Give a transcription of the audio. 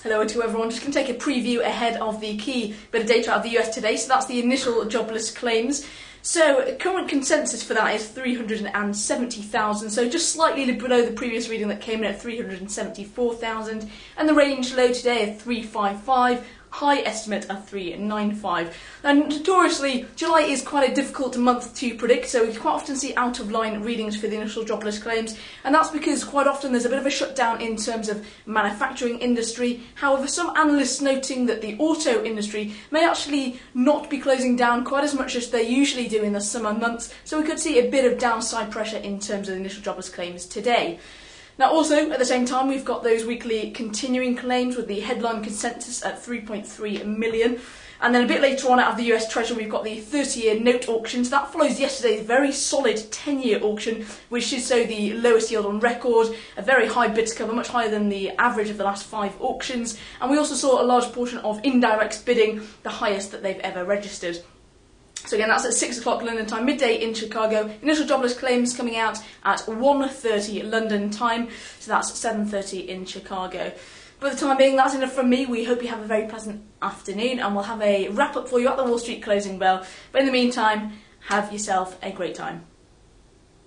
Hello to everyone, just going to take a preview ahead of the key bit of data out of the US today. So that's the initial jobless claims. So current consensus for that is 370,000, so just slightly below the previous reading that came in at 374,000, and the range low today is 355. High estimate of 395. And notoriously, July is quite a difficult month to predict, so we quite often see out-of-line readings for the initial jobless claims, and that's because quite often there's a bit of a shutdown in terms of manufacturing industry. However, some analysts noting that the auto industry may actually not be closing down quite as much as they usually do in the summer months, so we could see a bit of downside pressure in terms of the initial jobless claims today. Now also, at the same time, we've got those weekly continuing claims with the headline consensus at 3.3 million. And then a bit later on out of the US Treasury, we've got the 30-year note auctions. That follows yesterday's very solid 10-year auction, which did show the lowest yield on record, a very high bids cover, much higher than the average of the last 5 auctions. And we also saw a large portion of indirects bidding, the highest that they've ever registered. So again, that's at 6 o'clock London time, midday in Chicago. Initial jobless claims coming out at 1:30 London time, so that's 7:30 in Chicago. For the time being, that's enough from me. We hope you have a very pleasant afternoon, and we'll have a wrap up for you at the Wall Street closing bell. But in the meantime, have yourself a great time.